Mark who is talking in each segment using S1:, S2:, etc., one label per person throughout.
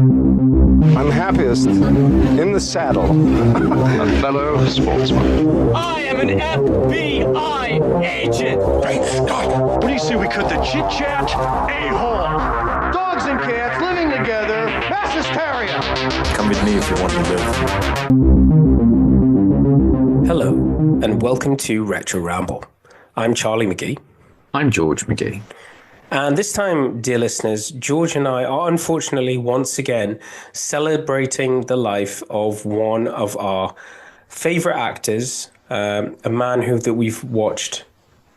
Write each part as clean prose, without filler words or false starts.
S1: I'm happiest in the saddle.
S2: A fellow sportsman.
S3: I am an FBI agent!
S2: Great Scott!
S3: What do you say we cut the chit-chat? A-hole!
S1: Dogs and cats living together. Mass hysteria.
S2: Come with me if you want to live.
S4: Hello, and welcome to Retro Ramble. I'm Charlie McGee.
S5: I'm George McGee.
S4: And this time, dear listeners, George and I are unfortunately once again celebrating the life of one of our favorite actors, a man that we've watched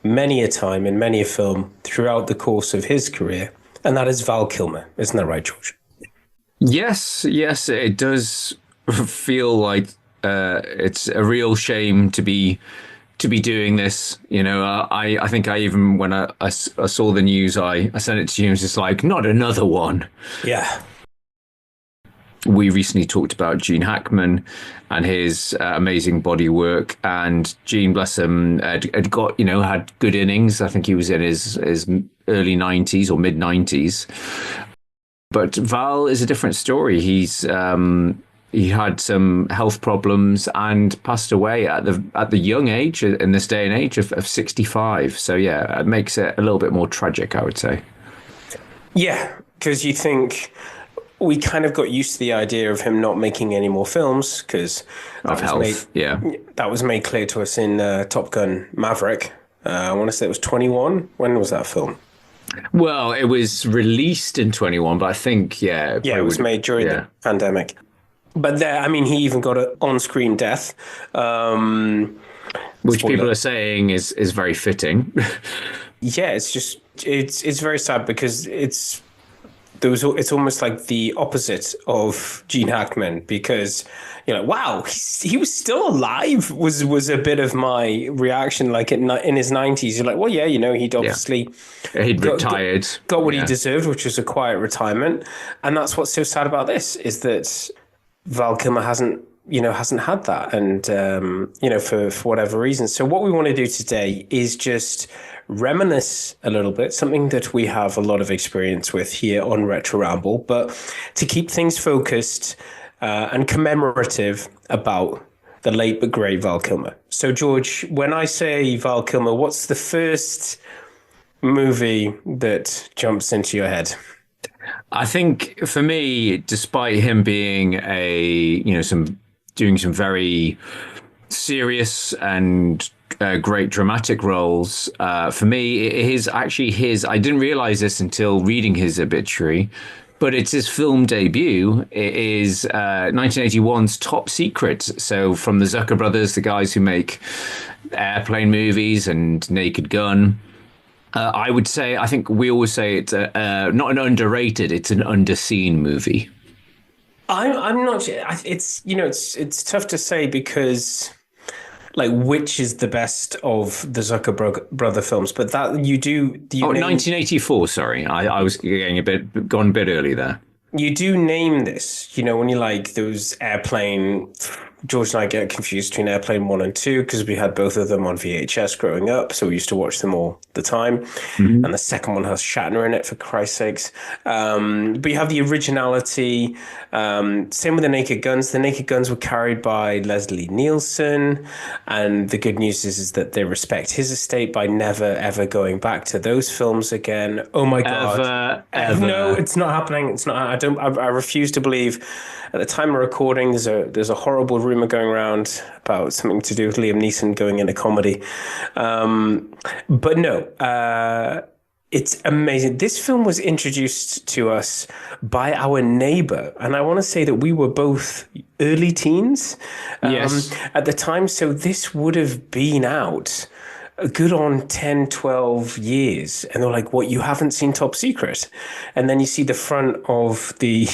S4: many a time in many a film throughout the course of his career, and that is Val Kilmer. Isn't that right, George?
S5: Yes, it does feel like it's a real shame to be doing this. You know, I think I even, when I saw the news, I sent it to you and was just like, not another one.
S4: Yeah.
S5: We recently talked about Gene Hackman and his amazing body work, and Gene, bless him, had got, had good innings. I think he was in his early 90s or mid 90s. But Val is a different story. He had some health problems and passed away at the young age, in this day and age, of 65. So yeah, it makes it a little bit more tragic, I would say.
S4: Yeah, because you think we kind of got used to the idea of him not making any more films because
S5: of health.
S4: That was made clear to us in Top Gun Maverick. I want to say it was 21. When was that film?
S5: Well, it was released in 21, but I think
S4: it was made during the pandemic. But he even got an on-screen death,
S5: which people are saying is very fitting.
S4: Yeah, it's very sad because it's almost like the opposite of Gene Hackman, because wow, he was still alive was a bit of my reaction. Like in his 90s, you're like, well, yeah, he'd obviously
S5: he'd retired,
S4: got what he deserved, which was a quiet retirement, and that's what's so sad about this is that Val Kilmer hasn't had that, and for whatever reason. So what we want to do today is just reminisce a little bit, something that we have a lot of experience with here on Retro Ramble, but to keep things focused and commemorative about the late but great Val Kilmer. So George, when I say Val Kilmer, what's the first movie that jumps into your head?
S5: I think for me, despite him being doing some very serious and great dramatic roles, for me, it is actually I didn't realize this until reading his obituary, but it's his film debut. It is 1981's Top Secret. So from the Zucker brothers, the guys who make airplane movies and Naked Gun. I would say, I think we always say it's not an underrated, it's an underseen movie.
S4: I'm not. It's tough to say because, like, which is the best of the Zucker brother films? But that you do.
S5: 1984. Sorry, I was gone a bit early there.
S4: You do name this. When you like those airplane. George and I get confused between Airplane 1 and 2 because we had both of them on VHS growing up, so we used to watch them all the time. Mm-hmm. And the second one has Shatner in it, for Christ's sakes. But you have the originality. Same with the Naked Guns. The Naked Guns were carried by Leslie Nielsen, and the good news is that they respect his estate by never ever going back to those films again. Oh my God!
S5: Ever.
S4: No, it's not happening. It's not. I refuse to believe. At the time of recording, there's a horrible rumor going around about something to do with Liam Neeson going into comedy. But no, it's amazing. This film was introduced to us by our neighbor, and I want to say that we were both early teens at the time. So this would have been out a good on 10, 12 years. And they're like, what, you haven't seen Top Secret? And then you see the front of the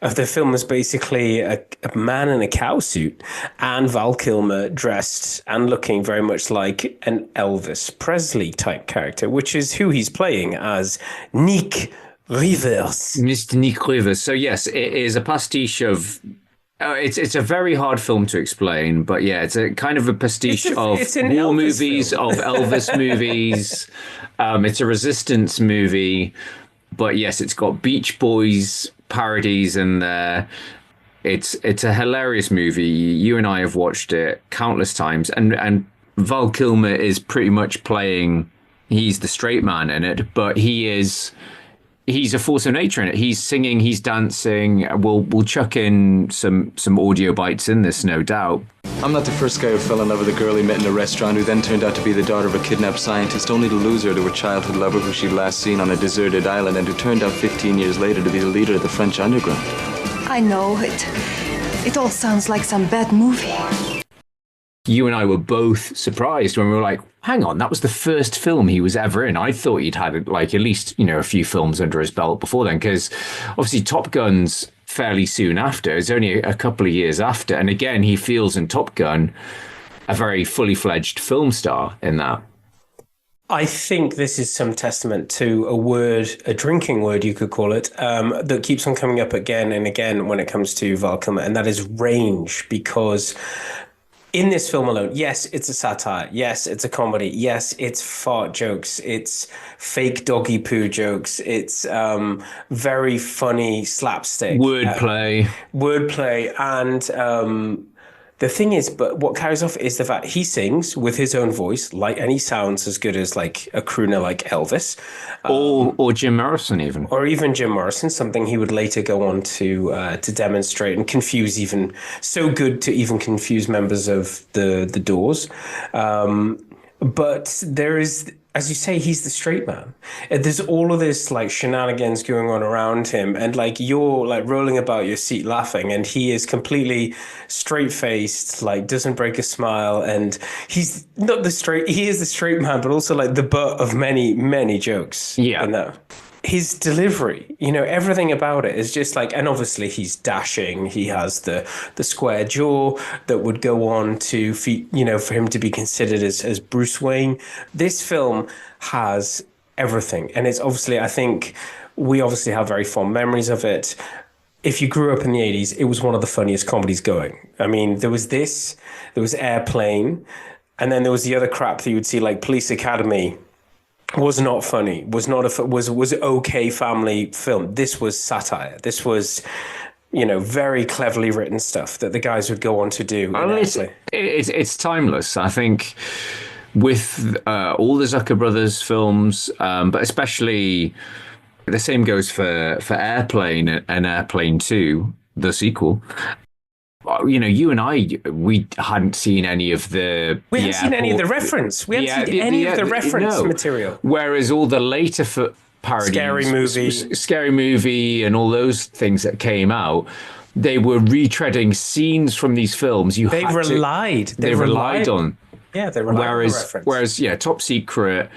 S4: film is basically a man in a cow suit and Val Kilmer dressed and looking very much like an Elvis Presley type character, which is who he's playing as Nick Rivers.
S5: Mr. Nick Rivers. So yes, it is a pastiche of... it's a very hard film to explain, but yeah, it's a kind of a pastiche of war movies, of Elvis movies. It's a resistance movie, but yes, it's got Beach Boys parodies in there. It's a hilarious movie. You and I have watched it countless times, and Val Kilmer is pretty much playing. He's the straight man in it, but he's a force of nature in it. He's singing, he's dancing. We'll chuck in some audio bites in this, no doubt.
S6: I'm not the first guy who fell in love with a girl he met in a restaurant who then turned out to be the daughter of a kidnapped scientist, only to lose her to her childhood lover who she'd last seen on a deserted island and who turned out 15 years later to be the leader of the French underground.
S7: I know it. It all sounds like some bad movie.
S5: You and I were both surprised when we were like, hang on, that was the first film he was ever in. I thought he'd had like at least, a few films under his belt before then, because obviously Top Gun's fairly soon after. It's only a couple of years after. And again, he feels in Top Gun a very fully fledged film star in that.
S4: I think this is some testament to a drinking word, you could call it, that keeps on coming up again and again when it comes to Val Kilmer, and that is range, because in this film alone, yes, it's a satire. Yes, it's a comedy. Yes, it's fart jokes. It's fake doggy poo jokes. It's very funny slapstick.
S5: Wordplay.
S4: And the thing is, but what carries off is the fact he sings with his own voice, and he sounds as good as like a crooner like Elvis.
S5: Or Jim Morrison even.
S4: Or even Jim Morrison, something he would later go on to demonstrate and confuse, even so good to even confuse members of the Doors. But there is, as you say, he's the straight man. There's all of this like shenanigans going on around him, and like you're like rolling about your seat laughing, and he is completely straight faced, like doesn't break a smile, and he's not he is the straight man, but also like the butt of many, many jokes.
S5: Yeah.
S4: In that. His delivery, everything about it is just like, and obviously he's dashing. He has the square jaw that would go on to, for him to be considered as Bruce Wayne. This film has everything. And it's obviously, I think we obviously have very fond memories of it. If you grew up in the 80s, it was one of the funniest comedies going. I mean, there was Airplane, and then there was the other crap that you would see like Police Academy. Was not funny, was okay family film. This was satire. This was, very cleverly written stuff that the guys would go on to do.
S5: It's timeless. I think with all the Zucker brothers films, but especially the same goes for Airplane and Airplane 2, the sequel. You and we hadn't seen any of the...
S4: We hadn't seen any of the reference. We hadn't seen any of the reference material.
S5: Whereas all the later parodies... Scary Movie and all those things that came out, they were retreading scenes from these films. They relied on.
S4: Yeah, they relied on the reference.
S5: Whereas, Top Secret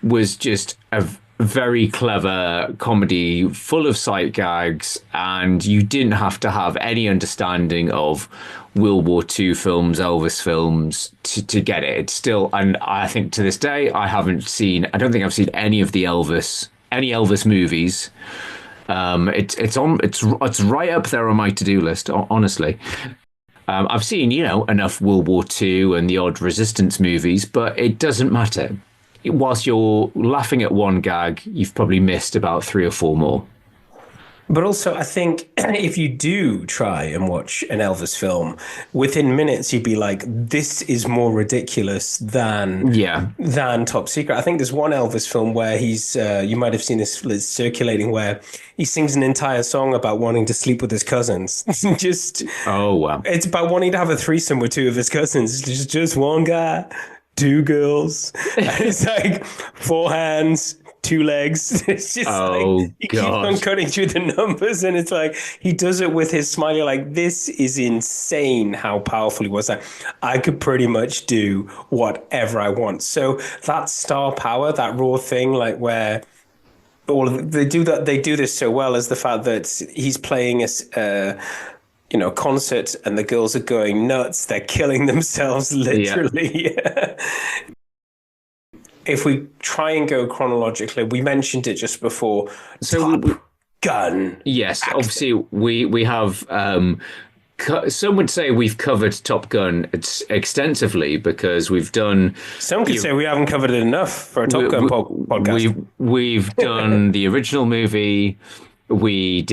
S5: was just a very clever comedy full of sight gags, and you didn't have to have any understanding of World War II films, Elvis films to get it. It's still, and I think to this day, I don't think I've seen any of the Elvis movies. It's right up there on my to-do list, honestly. I've seen, enough World War II and the odd Resistance movies, but it doesn't matter. Whilst you're laughing at one gag, you've probably missed about 3 or 4 more.
S4: But also, I think if you do try and watch an Elvis film, within minutes you'd be like, this is more ridiculous than Top Secret. I think there's one Elvis film where he's, you might have seen this circulating, where he sings an entire song about wanting to sleep with his cousins.
S5: Oh, wow.
S4: It's about wanting to have a threesome with 2 of his cousins. It's just one guy, 2 girls. And it's like 4 hands, 2 legs. It's just he keeps on cutting through the numbers, and it's like he does it with his smile. You're like, this is insane how powerful he was. Like, I could pretty much do whatever I want. So that star power, that raw thing, like where they do this so well, is the fact that he's playing a concert and the girls are going nuts. They're killing themselves, literally. Yeah. If we try and go chronologically, we mentioned it just before. Top Gun.
S5: Yes, obviously we have. Some would say we've covered Top Gun extensively because we've done.
S4: Some could say we haven't covered it enough for a Top Gun podcast.
S5: We've done the original movie. we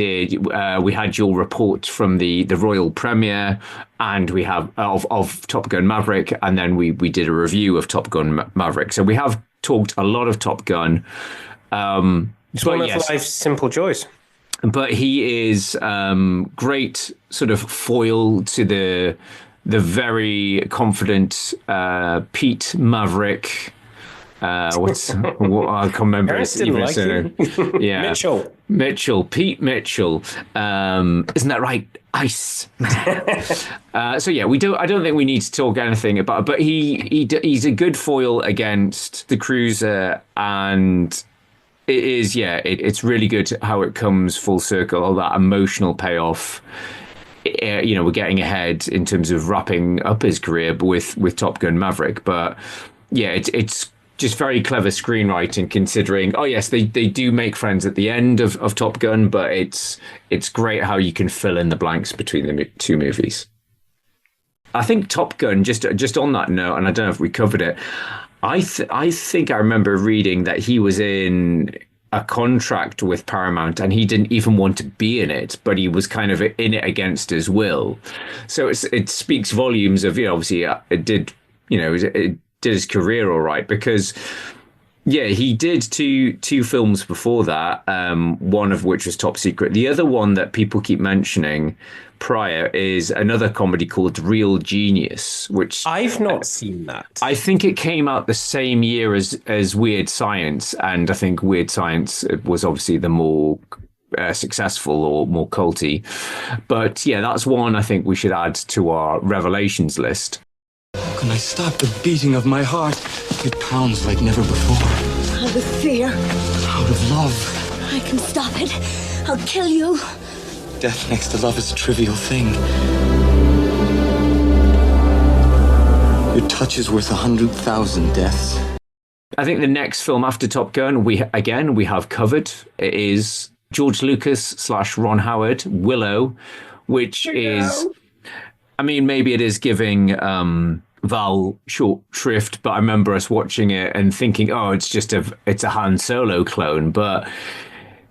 S5: had your report from the royal premiere, and we have of Top Gun Maverick, and then we did a review of Top Gun Maverick. So we have talked a lot of Top Gun.
S4: It's one of life's simple joys.
S5: But he is great sort of foil to the very confident Pete Maverick. I can't remember his surname. Yeah, Pete Mitchell. Isn't that right? Ice. So yeah, I don't think we need to talk anything about. But he's a good foil against the cruiser, and it is it's really good how it comes full circle. All that emotional payoff. We're getting ahead in terms of wrapping up his career with Top Gun Maverick, but yeah, it's just very clever screenwriting, considering, oh yes, they do make friends at the end of Top Gun, but it's great how you can fill in the blanks between the two movies. I think Top Gun, just on that note, and I don't know if we covered it, I think I remember reading that he was in a contract with Paramount and he didn't even want to be in it, but he was kind of in it against his will. So it speaks volumes of, obviously it did his career all right, because he did two films before that, one of which was Top Secret. The other one that people keep mentioning prior is another comedy called Real Genius, which
S4: I've not seen that.
S5: I think it came out the same year as Weird Science, and I think Weird Science was obviously the more successful or more culty. But yeah, that's one I think we should add to our revelations list.
S6: How can I stop the beating of my heart? It pounds like never before.
S8: Out of fear.
S6: Out of love.
S8: I can stop it. I'll kill you.
S6: Death next to love is a trivial thing. Your touch is worth 100,000 deaths.
S5: I think the next film after Top Gun, we have covered. It is George Lucas / Ron Howard, Willow, which is, I mean, maybe it is giving Val short shrift, but I remember us watching it and thinking, oh, it's a Han Solo clone, but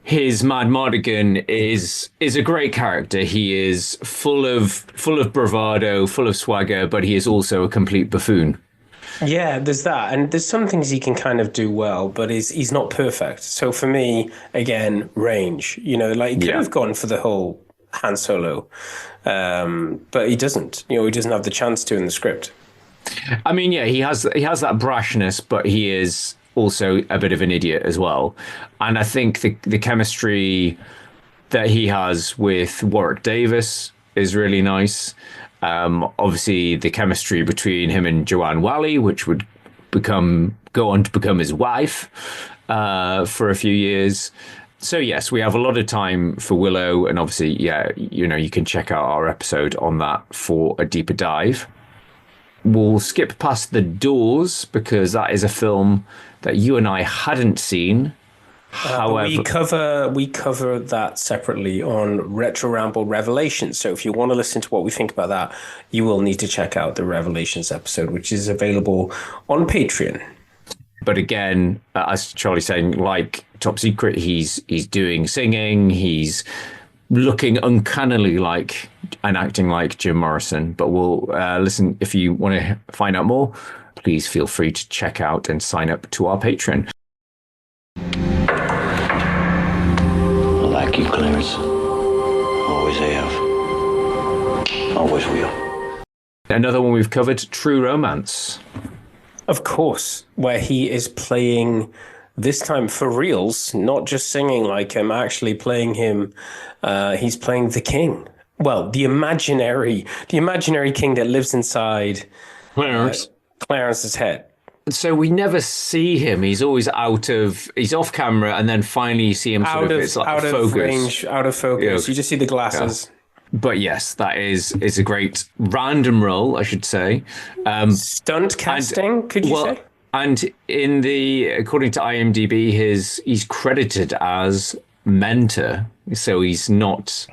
S5: his Mad Mardigan is a great character. He is full of bravado, full of swagger, but he is also a complete buffoon.
S4: Yeah, there's that, and there's some things he can kind of do well, but he's not perfect. So for me, again, range. He could have gone for the whole Han Solo, but he doesn't. He doesn't have the chance to in the script.
S5: I mean, yeah, he has that brashness, but he is also a bit of an idiot as well. And I think the chemistry that he has with Warwick Davis is really nice. Obviously, the chemistry between him and Joanne Whalley, which would go on to become his wife for a few years. So yes, we have a lot of time for Willow, and obviously, you can check out our episode on that for a deeper dive. We'll skip past The Doors because that is a film that you and I hadn't seen. However,
S4: we cover that separately on Retro Ramble Revelations. So if you want to listen to what we think about that, you will need to check out the Revelations episode, which is available on Patreon.
S5: But again, as Charlie's saying, like Top Secret, he's doing singing, he's looking uncannily like and acting like Jim Morrison. But we'll listen. If you want to find out more, please feel free to check out and sign up to our Patreon.
S9: I like you, Clarence. Always have. Always will.
S5: Another one we've covered, True Romance.
S4: Of course, where he is playing, this time for reals, not just singing like him, actually playing him. He's playing the king. Well, the imaginary king that lives inside Clarence's head.
S5: So we never see him. He's always he's off camera, and then finally you see him
S4: out of
S5: focus.
S4: Range, out of focus. You just see the glasses.
S5: Yeah. But yes, that is a great random role, I should say.
S4: Stunt casting, could you say?
S5: And according to IMDb, he's credited as mentor, so he's not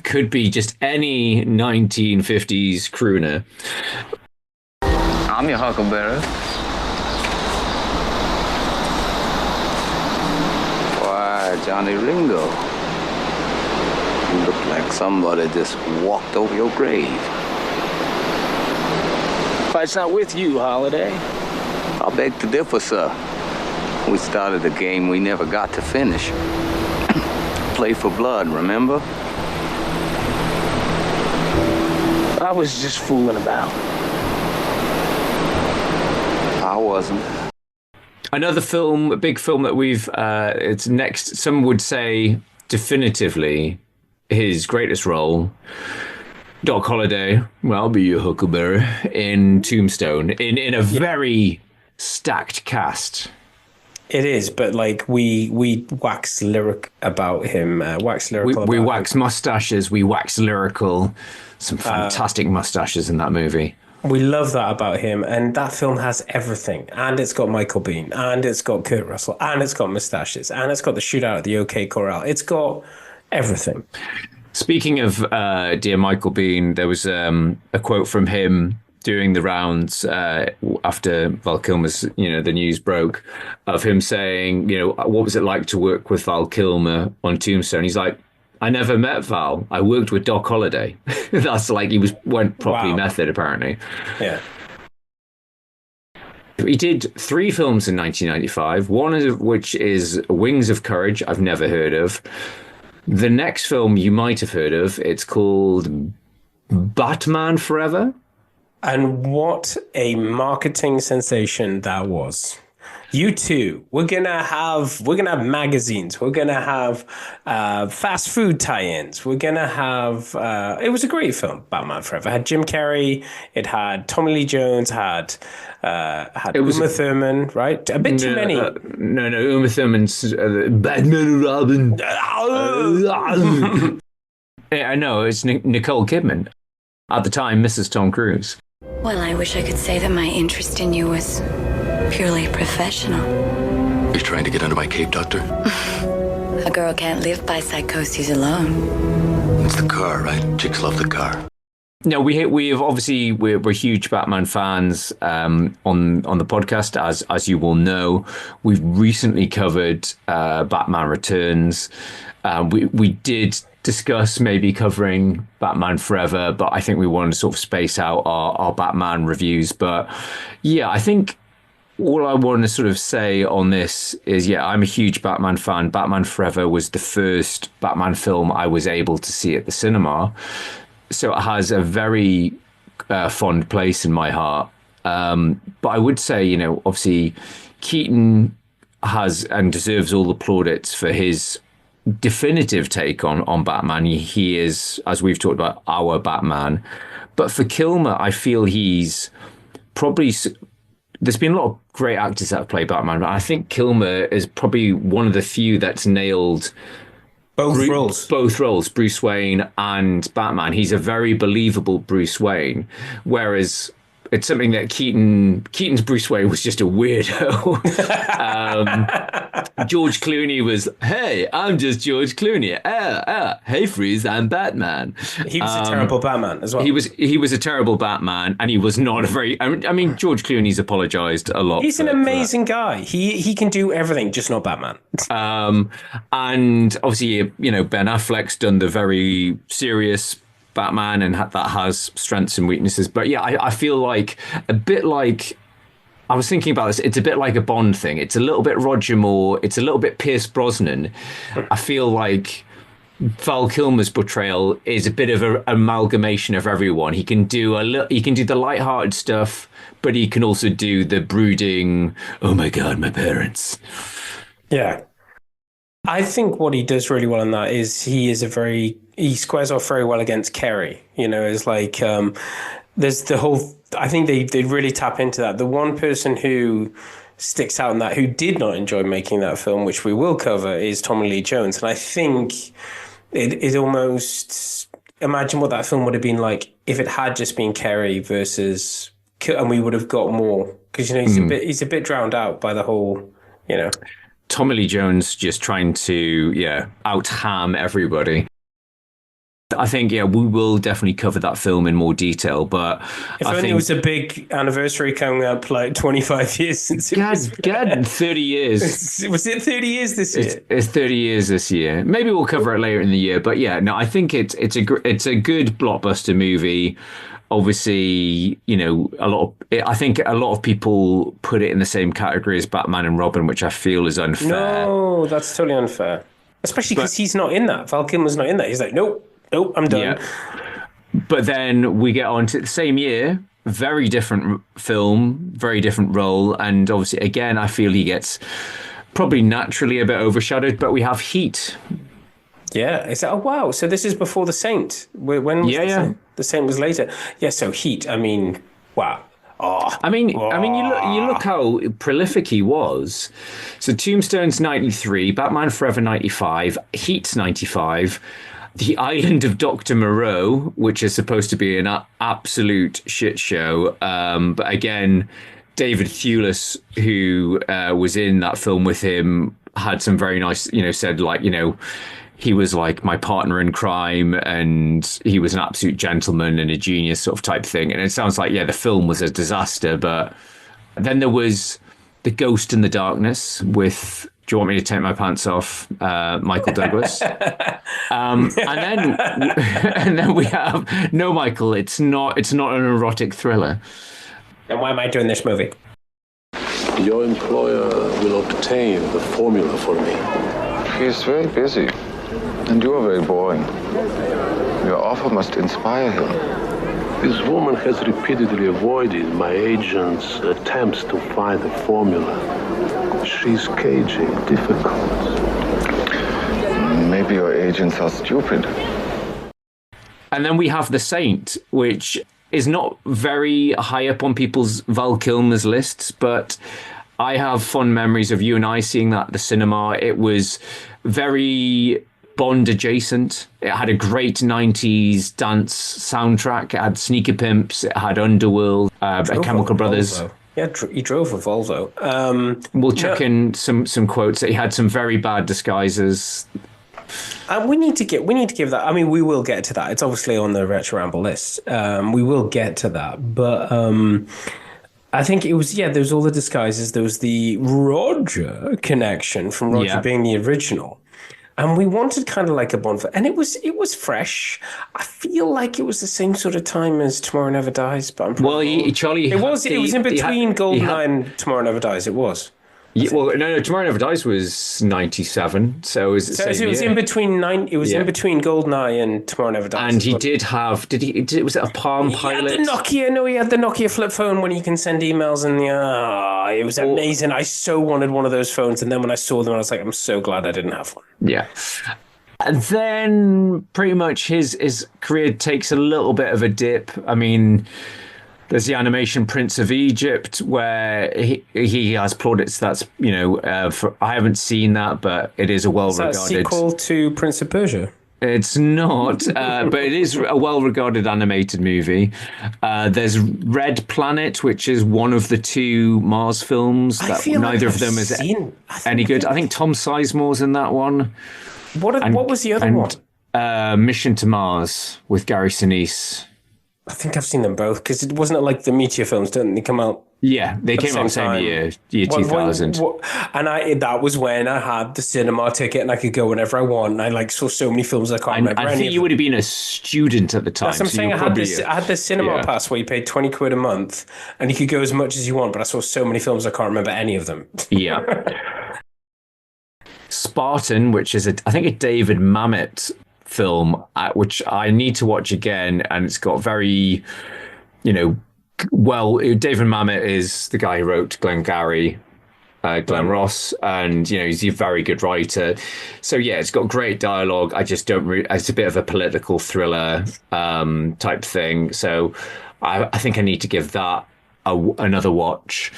S5: could be just any 1950s crooner.
S10: I'm your huckleberry.
S9: Why, Johnny Ringo. You look like somebody just walked over your grave.
S10: Fight's not with you, Holiday.
S9: I beg to differ, sir. We started a game we never got to finish. Play for blood, remember?
S10: I was just fooling about.
S9: I wasn't.
S5: Another film, a big film that we've, it's next, some would say definitively his greatest role. Doc Holliday, well, I'll be your Huckleberry, in Tombstone, in a very stacked cast.
S4: It is, but like we wax lyric about him,
S5: We wax mustaches, we wax lyrical. Some fantastic mustaches in that movie.
S4: We love that about him, and that film has everything. And it's got Michael Biehn, and it's got Kurt Russell, and it's got mustaches, and it's got the shootout at the OK Corral. It's got everything.
S5: Speaking of dear Michael Biehn, there was a quote from him doing the rounds after Val Kilmer's, the news broke, of him saying, what was it like to work with Val Kilmer on Tombstone? He's like, I never met Val. I worked with Doc Holliday. That's like weren't properly method, apparently.
S4: Yeah.
S5: He did 3 films in 1995, one of which is Wings of Courage, I've never heard of. The next film you might have heard of, it's called Batman Forever.
S4: And what a marketing sensation that was. U2, we're gonna have magazines, we're gonna have fast food tie-ins, we're gonna have it was a great film, Batman Forever. It had Jim Carrey, it had Tommy Lee Jones, had Uma Thurman, right? A bit too many.
S5: No, Uma Thurman's Batman and Robin. Yeah, I know, it's Nicole Kidman. At the time, Mrs. Tom Cruise.
S8: Well, I wish I could say that my interest in you was purely professional.
S2: Are you trying to get under my cape, Doctor?
S8: A girl can't live by psychoses alone.
S2: It's the car, right? Chicks love the car.
S5: No, we have obviously we're huge Batman fans on the podcast, as you will know. We've recently covered Batman Returns. We did discuss maybe covering Batman Forever, but I think we wanted to sort of space out our Batman reviews. But yeah, I think all I want to sort of say on this is, I'm a huge Batman fan. Batman Forever was the first Batman film I was able to see at the cinema. So it has a very fond place in my heart. But I would say, obviously Keaton has and deserves all the plaudits for his definitive take on Batman. He is, as we've talked about, our Batman. But for Kilmer, I feel he's probably... There's been a lot of great actors that have played Batman, but I think Kilmer is probably one of the few that's nailed both roles, Bruce Wayne and Batman. He's a very believable Bruce Wayne, whereas it's something that Keaton's Bruce Wayne was just a weirdo. George Clooney was, hey, I'm just George Clooney. Hey, Freeze, I'm Batman.
S4: He was a terrible Batman as well.
S5: He was a terrible Batman, and he was not a very... I mean, George Clooney's apologized a lot.
S4: He's an amazing guy. He can do everything, just not Batman.
S5: And obviously, Ben Affleck's done the very serious Batman, and that has strengths and weaknesses. But yeah, I feel like a bit like... I was thinking about this. It's a bit like a Bond thing. It's a little bit Roger Moore. It's a little bit Pierce Brosnan. I feel like Val Kilmer's portrayal is a bit of an amalgamation of everyone. He can do the lighthearted stuff, but he can also do the brooding, oh my God, my parents.
S4: Yeah. I think what he does really well in that is he squares off very well against Carey. It's like there's the whole... I think they really tap into that. The one person who sticks out in that, who did not enjoy making that film, which we will cover, is Tommy Lee Jones. And I think it almost... Imagine what that film would have been like if it had just been Carey versus... And we would have got more. Because, he's a bit drowned out by the whole,
S5: Tommy Lee Jones just trying to, out-ham everybody. I think, yeah, we will definitely cover that film in more detail. But
S4: if
S5: I
S4: only
S5: think
S4: it was a big anniversary coming up, like 25 years since it was.
S5: God, 30 years.
S4: Was it 30 years this year?
S5: It's 30 years this year. Maybe we'll cover it later in the year. But yeah, no, I think it's a good blockbuster movie. Obviously, you know, I think a lot of people put it in the same category as Batman and Robin, which I feel is unfair.
S4: No, that's totally unfair. Especially because he's not in that. Val Kilmer's not in that. He's like, nope, I'm done.
S5: Yeah. But then we get on to the same year, very different film, very different role. And obviously, again, I feel he gets probably naturally a bit overshadowed, but we have Heat.
S4: Yeah. It's oh, wow. So this is before The Saint. When was The Saint? The Saint was later. Yeah, so Heat, I mean, wow. Oh,
S5: I mean, you look how prolific he was. So Tombstone's 93, Batman Forever 95, Heat's 95, The Island of Dr. Moreau, which is supposed to be an absolute shit show. But again, David Thewlis, who was in that film with him, had some very nice, said like, he was like my partner in crime and he was an absolute gentleman and a genius sort of type thing. And it sounds like, yeah, the film was a disaster. But then there was The Ghost in the Darkness with, do you want me to take my pants off, Michael Douglas? And then we have, no, Michael, it's not an erotic thriller.
S4: Then why am I doing this movie?
S11: Your employer will obtain the formula for me.
S12: He's very busy. And you are very boring. Your offer must inspire him.
S11: This woman has repeatedly avoided my agent's attempts to find the formula. She's caging, difficult.
S12: Maybe your agents are stupid.
S5: And then we have The Saint, which is not very high up on people's Val Kilmer's lists, but I have fond memories of you and I seeing that at the cinema. It was very Bond adjacent. It had a great 90s dance soundtrack. It had Sneaker Pimps. It had Underworld, Chemical Brothers.
S4: Volvo. Yeah, he drove a Volvo.
S5: We'll check in some quotes. He had some very bad disguises.
S4: We need to give that. I mean, we will get to that. It's obviously on the Retro Ramble list. We will get to that, but I think it was there was all the disguises. There was the Roger connection from Roger being the original. And we wanted kind of like a Bond, and it was fresh. I feel like it was the same sort of time as Tomorrow Never Dies, but I'm probably
S5: Charlie.
S4: It was in between GoldenEye and Tomorrow Never Dies. It was.
S5: Yeah, well, no, Tomorrow Never Dies was 97, so it was the same
S4: it was
S5: year.
S4: in between in between GoldenEye and Tomorrow Never Dies.
S5: And he did have, was it a Palm Pilot?
S4: He had the Nokia flip phone when you can send emails, and it was amazing. I so wanted one of those phones, and then when I saw them, I was like, I'm so glad I didn't have one.
S5: Yeah. And then pretty much his career takes a little bit of a dip. I mean, there's the animation Prince of Egypt, where he has plaudits. That's, I haven't seen that, but it is a well-regarded...
S4: Is that a sequel to Prince of Persia?
S5: It's not, but it is a well-regarded animated movie. There's Red Planet, which is one of the two Mars films. That neither of them is any good. I think Tom Sizemore's in that one.
S4: What was the other one?
S5: Mission to Mars with Gary Sinise.
S4: I think I've seen them both, because it wasn't like the Meteor films, didn't they come out?
S5: Yeah, they came out the same year 2000.
S4: And that was when I had the cinema ticket and I could go whenever I want. And I saw so many films I can't remember.
S5: I think you would have been a student at the time.
S4: That's what I'm saying. I had this cinema pass where you paid 20 quid a month and you could go as much as you want, but I saw so many films I can't remember any of them.
S5: Yeah. Spartan, which is I think a David Mamet film, which I need to watch again, and it's got very, David Mamet is the guy who wrote Glengarry, Glen Ross, and he's a very good writer. So yeah, it's got great dialogue. I just don't. It's a bit of a political thriller type thing. So I think I need to give that another watch.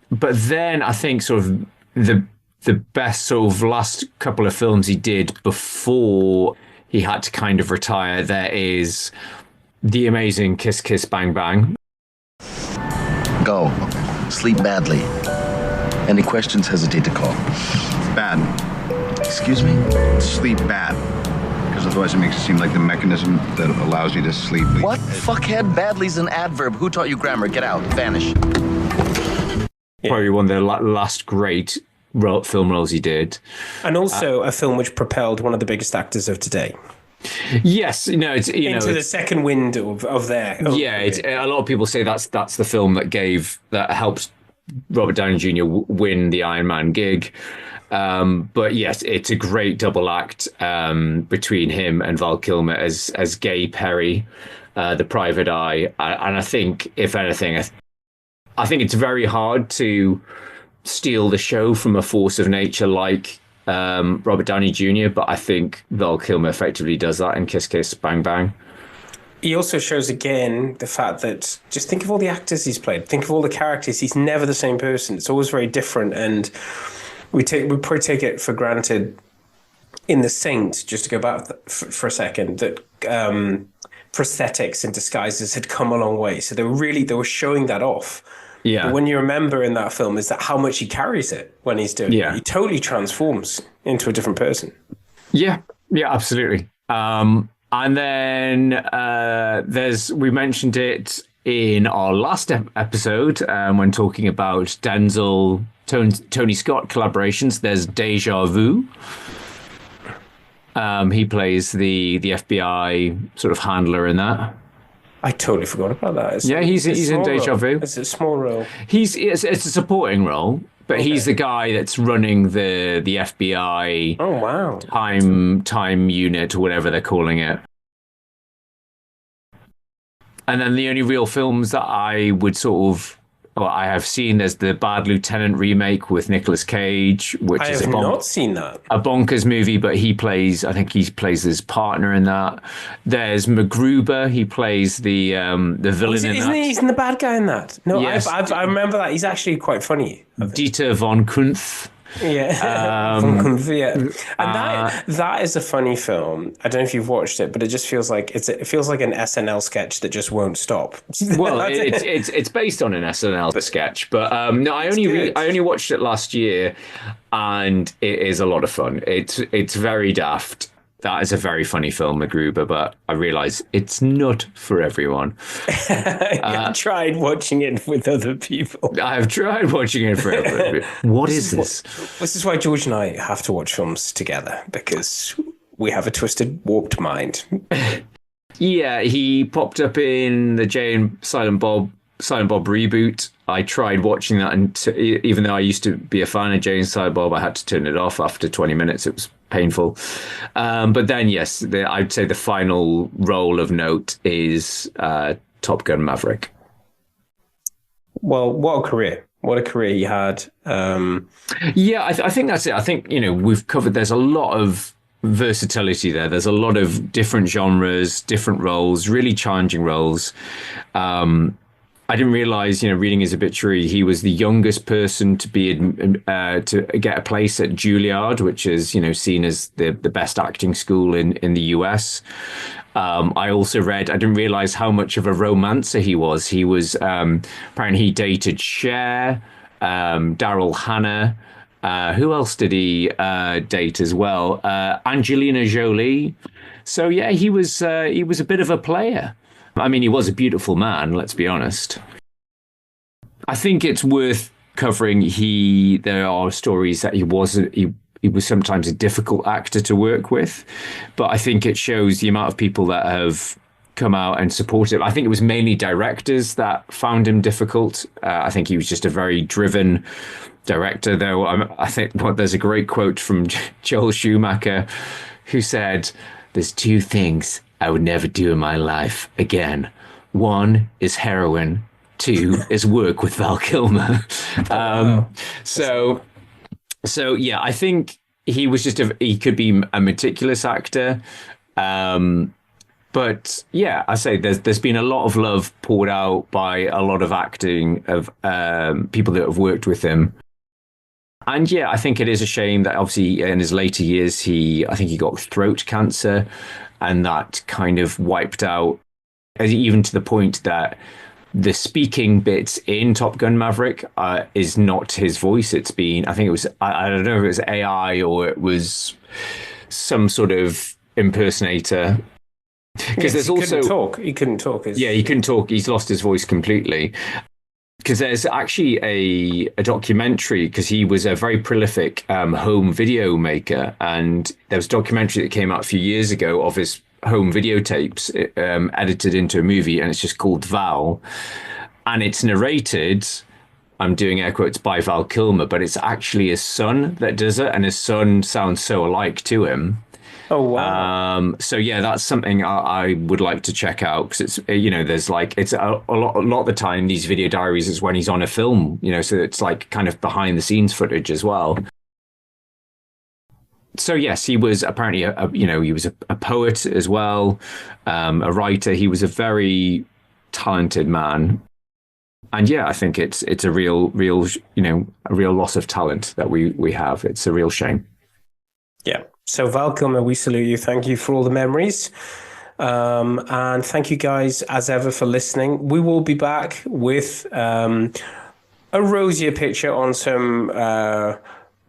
S5: But then I think sort of the best sort of last couple of films he did before he had to kind of retire, there is the amazing Kiss Kiss Bang Bang.
S13: Go. Sleep badly. Any questions, hesitate to call.
S14: Bad.
S13: Excuse me?
S14: Sleep bad. because otherwise it makes it seem like the mechanism that allows you to sleep.
S13: What? Fuckhead? Badly's an adverb. Who taught you grammar? Get out. Vanish.
S5: Probably one of the last great film roles he did.
S4: And also a film which propelled one of the biggest actors of today.
S5: Yes, it's
S4: into the second wind of their.
S5: A lot of people say that's the film that helped Robert Downey Jr. win the Iron Man gig. But yes, it's a great double act between him and Val Kilmer as Gay Perry, the private eye. And I think, if anything, I think it's very hard to steal the show from a force of nature like Robert Downey Jr., but I think Val Kilmer effectively does that in Kiss Kiss Bang Bang.
S4: He also shows again the fact that just think of all the actors he's played, think of all the characters. He's never the same person. It's always very different, and we probably take it for granted in The Saint, just to go back for a second, that prosthetics and disguises had come a long way. So they were showing that off.
S5: Yeah.
S4: But when you remember in that film is that how much he carries it when he's doing it. He totally transforms into a different person.
S5: Yeah, absolutely. And then we mentioned it in our last episode when talking about Denzel, Tony Scott collaborations. There's Deja Vu. He plays the FBI sort of handler in that.
S4: I totally forgot about that.
S5: He's in Deja Vu.
S4: It's a small role.
S5: It's a supporting role, but he's the guy that's running the FBI.
S4: Oh wow!
S5: Time unit or whatever they're calling it. And then the only real films that I would I have seen, there's the Bad Lieutenant remake with Nicolas Cage, which is
S4: not seen that.
S5: A bonkers movie, but he plays his partner in that. There's MacGruber, he plays the villain in that.
S4: He's the bad guy in that? No,
S5: yes.
S4: I remember that. He's actually quite funny.
S5: Dieter von Kunth.
S4: Yeah, and that is a funny film. I don't know if you've watched it, but it just feels like it feels like an SNL sketch that just won't stop.
S5: Well, it's based on an SNL sketch, but no, I only watched it last year, and it is a lot of fun. It's very daft. That is a very funny film, MacGruber, but I realise it's not for everyone.
S4: I've tried watching it with other people.
S5: I've tried watching it for everyone. What is this?
S4: This is why George and I have to watch films together, because we have a twisted, warped mind.
S5: Yeah, he popped up in the Jay and Silent Bob reboot. I tried watching that, and even though I used to be a fan of Jay and Silent Bob, I had to turn it off after 20 minutes. It was painful. But then, yes, I'd say the final role of note is Top Gun Maverick.
S4: Well, what a career. What a career he had.
S5: I think that's it. I think, we've covered, there's a lot of versatility there. There's a lot of different genres, different roles, really challenging roles. I didn't realize, reading his obituary, he was the youngest person to be to get a place at Juilliard, which is, seen as the best acting school in the US. I also read, I didn't realize how much of a romancer he was. He was, apparently he dated Cher, Daryl Hannah. Who else did he date as well? Angelina Jolie. So yeah, he was a bit of a player. I mean, he was a beautiful man, let's be honest. I think it's worth covering. There are stories that he was sometimes a difficult actor to work with, but I think it shows the amount of people that have come out and support him. I think it was mainly directors that found him difficult. I think he was just a very driven director, though. I think there's a great quote from Joel Schumacher, who said, "There's two things I would never do in my life again. One is heroin. Two is work with Val Kilmer." So yeah, I think he was he could be a meticulous actor. But yeah, I say there's been a lot of love poured out by a lot of acting of people that have worked with him. And yeah, I think it is a shame that obviously in his later years, I think he got throat cancer, and that kind of wiped out, even to the point that the speaking bits in Top Gun Maverick is not his voice. It's been, I think it was, I don't know if it was AI or it was some sort of impersonator. Because there's also
S4: he couldn't talk.
S5: Yeah, he couldn't talk. He's lost his voice completely. Because there's actually a documentary, because he was a very prolific home video maker, and there was a documentary that came out a few years ago of his home videotapes edited into a movie, and it's just called Val, and it's narrated, I'm doing air quotes, by Val Kilmer, but it's actually his son that does it, and his son sounds so alike to him.
S4: Oh wow!
S5: So yeah, that's something I would like to check out, because it's, you know, there's like, it's a lot of the time these video diaries is when he's on a film, you know, so it's like kind of behind the scenes footage as well. So yes, he was apparently he was a poet as well, a writer. He was a very talented man, and yeah, I think it's a real a real loss of talent that we have. It's a real shame.
S4: Yeah. So Val Kilmer, we salute you. Thank you for all the memories. And thank you guys, as ever, for listening. We will be back with a rosier picture on some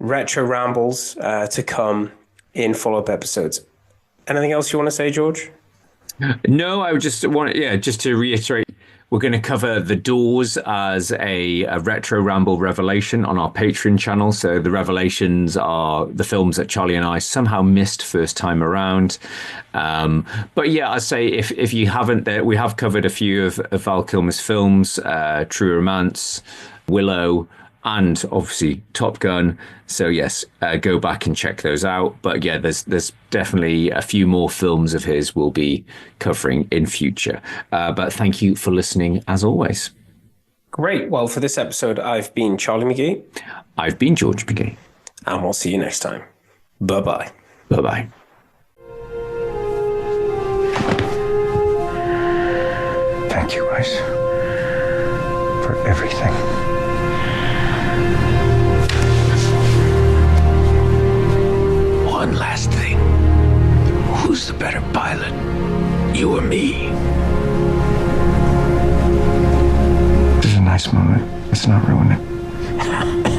S4: retro rambles to come in follow-up episodes. Anything else you want to say, George?
S5: No, I would just to reiterate, we're going to cover The Doors as a retro ramble revelation on our Patreon channel. So the revelations are the films that Charlie and I somehow missed first time around. But yeah, I say if you haven't, we have covered a few of Val Kilmer's films, True Romance, Willow, and obviously Top Gun. So yes, go back and check those out. But yeah, there's definitely a few more films of his we'll be covering in future. But thank you for listening as always.
S4: Great. Well, for this episode, I've been Charlie McGee.
S5: I've been George McGee.
S4: And we'll see you next time. Bye-bye.
S5: Bye-bye.
S15: Thank you, guys, for everything.
S2: One last thing. Who's the better pilot? You or me?
S15: This is a nice moment. Let's not ruin it.